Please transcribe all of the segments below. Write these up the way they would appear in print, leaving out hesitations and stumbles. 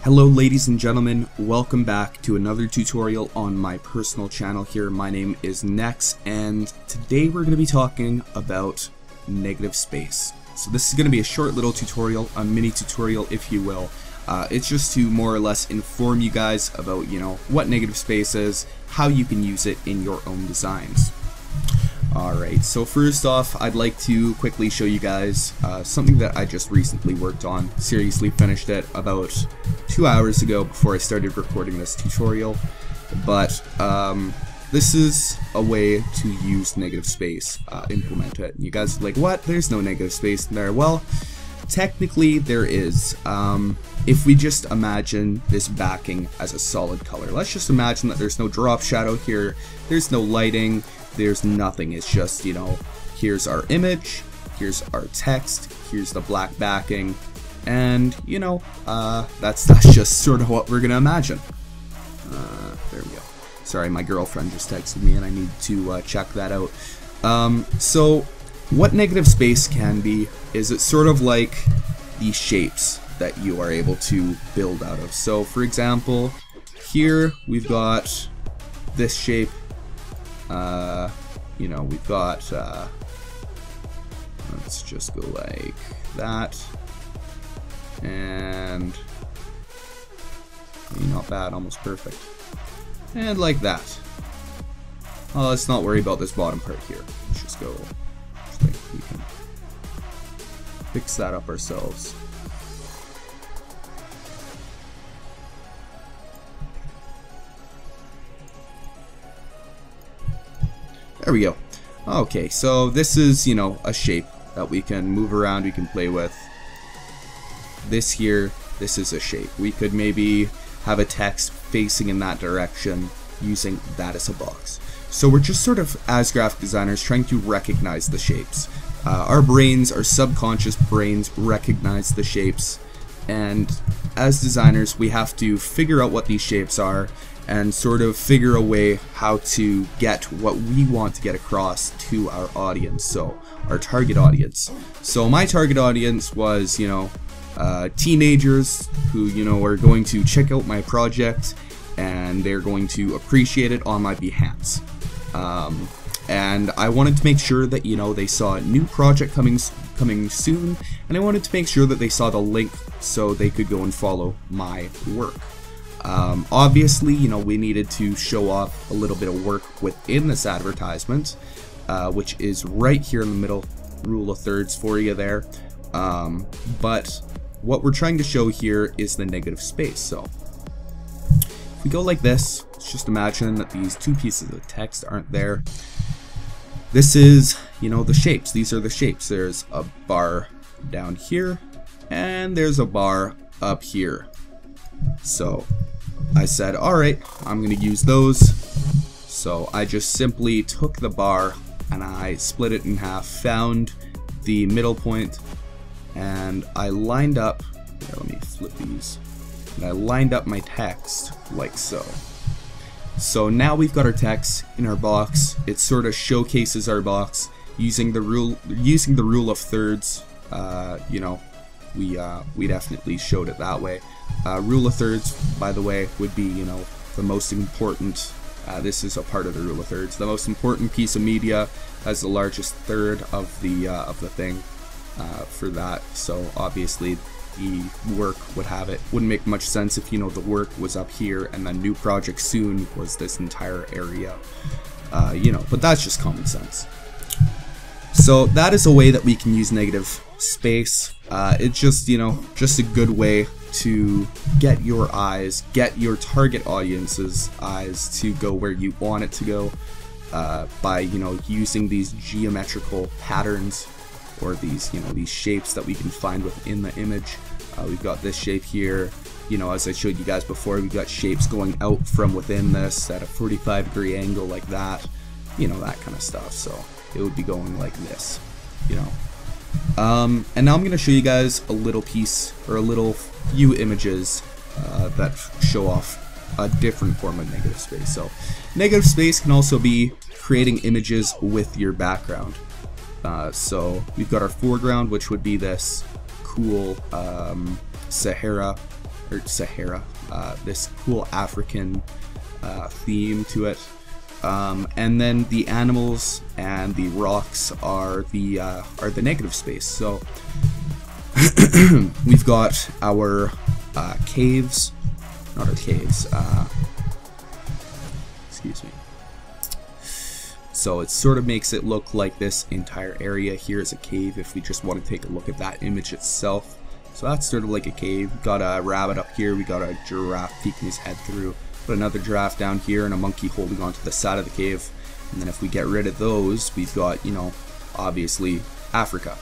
Hello ladies and gentlemen, welcome back to another tutorial on my personal channel here. My name is NEX, and today we're going to be talking about negative space. So this is going to be a short little tutorial, a mini tutorial if you will. It's just to more or less inform you guys about, what negative space is, how you can use it in your own designs. Alright, so first off, I'd like to quickly show you guys something that I just recently worked on. Seriously finished it about 2 hours ago before I started recording this tutorial. But this is a way to use negative space, implement it. You guys are like, what? There's no negative space in there. Well, technically there is. If we just imagine this backing as a solid color. Let's just imagine that there's no drop shadow here, there's no lighting, there's nothing. It's just, here's our image, here's our text, here's the black backing, and, that's just sort of what we're gonna imagine. There we go. Sorry, my girlfriend just texted me and I need to check that out. So, what negative space can be is it's sort of like these shapes that you are able to build out of. So, for example, here we've got this shape. We've got, let's just go like that, and not bad, almost perfect, and like that. Well, let's not worry about this bottom part here. Let's just go, I think we can fix that up ourselves. There we go. Okay, so this is, a shape that we can move around, we can play with. This here, this is a shape. We could maybe have a text facing in that direction using that as a box. So we're just sort of, as graphic designers, trying to recognize the shapes. Our brains, our subconscious brains recognize the shapes, and as designers we have to figure out what these shapes are and sort of figure a way how to get what we want to get across to our audience, so our target audience. So my target audience was, teenagers who, are going to check out my project and they're going to appreciate it on my behalf. And I wanted to make sure that, they saw a new project coming soon, and I wanted to make sure that they saw the link so they could go and follow my work. Obviously, we needed to show off a little bit of work within this advertisement, which is right here in the middle, rule of thirds for you there. But what we're trying to show here is the negative space. So if we go like this, let's just imagine that these two pieces of text aren't there. This is, the shapes. These are the shapes. There's a bar down here, and there's a bar up here. So I said, alright, I'm going to use those. So I just simply took the bar and I split it in half, found the middle point, and I lined up, here, let me flip these, and I lined up my text like so. So now we've got our text in our box. It sort of showcases our box using the rule of thirds. We definitely showed it that way. Rule of thirds, by the way, would be, the most important, this is a part of the rule of thirds, the most important piece of media has the largest third of the thing for that. So obviously the work would have it. Wouldn't make much sense if, the work was up here and the new project soon was this entire area, but that's just common sense. So that is a way that we can use negative space. It's just, just a good way to get your eyes, get your target audience's eyes to go where you want it to go, by, using these geometrical patterns, or these, these shapes that we can find within the image. We've got this shape here, as I showed you guys before, we've got shapes going out from within this at a 45-degree angle like that, that kind of stuff. So it would be going like this, you know. And now I'm going to show you guys a little piece, or a little few images that show off a different form of negative space. So negative space can also be creating images with your background. So we've got our foreground, which would be this cool Sahara, this cool African theme to it. And then the animals and the rocks are the negative space. So we've got our caves, not our caves. Excuse me. So it sort of makes it look like this entire area here is a cave if we just want to take a look at that image itself. So that's sort of like a cave. We've got a rabbit up here, we got a giraffe peeking his head through, but another giraffe down here, and a monkey holding onto the side of the cave. And then if we get rid of those, we've got, you know, obviously Africa,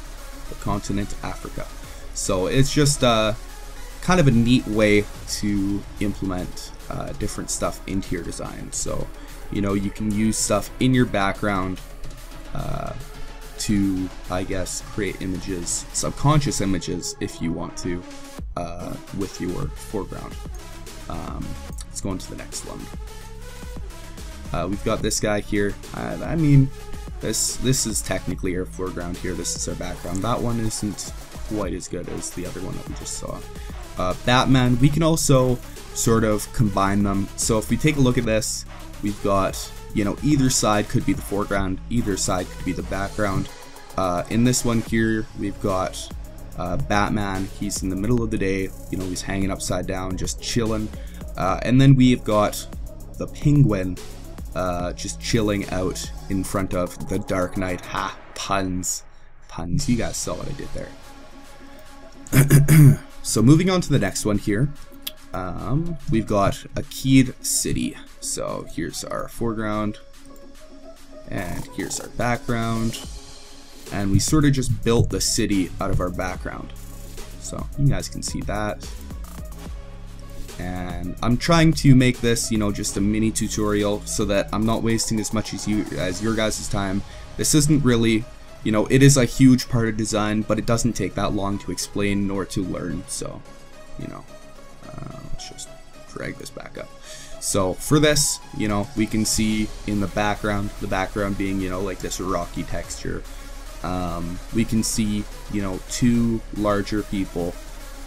the continent Africa. So it's just kind of a neat way to implement different stuff into your design. So, you know, you can use stuff in your background to, I guess, create images, subconscious images, if you want to, with your foreground. Let's go on to the next one. We've got this guy here. I mean, this is technically our foreground here. This is our background. That one isn't quite as good as the other one that we just saw. Batman, we can also sort of combine them. So if we take a look at this, we've got, you know, either side could be the foreground, either side could be the background. In this one here, we've got Batman. He's in the middle of the day, you know, he's hanging upside down, just chilling. And then we've got the Penguin just chilling out in front of the Dark Knight. Ha, puns. Puns, you guys saw what I did there. So moving on to the next one here, we've got a keyed city. So here's our foreground, and here's our background, and we sort of just built the city out of our background. So you guys can see that. And I'm trying to make this, you know, just a mini tutorial so that I'm not wasting as much as your guys' time. This isn't really, you know, it is a huge part of design, but it doesn't take that long to explain nor to learn. So, you know, let's just drag this back up. So for this, you know, we can see in the background being, you know, like this rocky texture. We can see, you know, two larger people,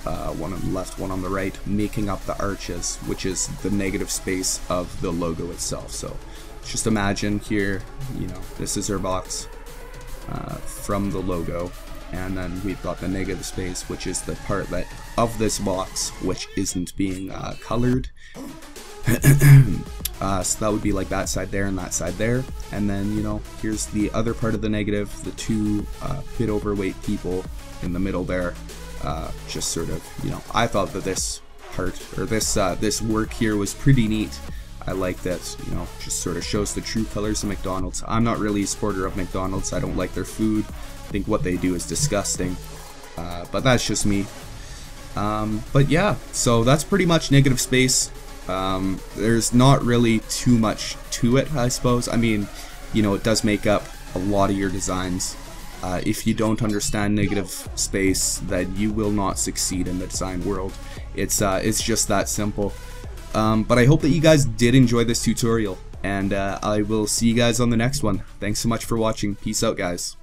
one on the left, one on the right, making up the arches, which is the negative space of the logo itself. So just imagine here, you know, this is our box from the logo, and then we've got the negative space, which is the part that of this box which isn't being colored. So that would be like that side there and that side there, and then, you know, here's the other part of the negative, the two bit overweight people in the middle there. Just sort of, you know, I thought that this part, or this work here was pretty neat. I like that, you know, just sort of shows the true colors of McDonald's. I'm not really a supporter of McDonald's. I don't like their food. I think what they do is disgusting. But that's just me. But yeah, so that's pretty much negative space. There's not really too much to it, I suppose. I mean, you know, it does make up a lot of your designs. If you don't understand negative space, then you will not succeed in the design world. It's just that simple. But I hope that you guys did enjoy this tutorial, and I will see you guys on the next one. Thanks so much for watching. Peace out, guys.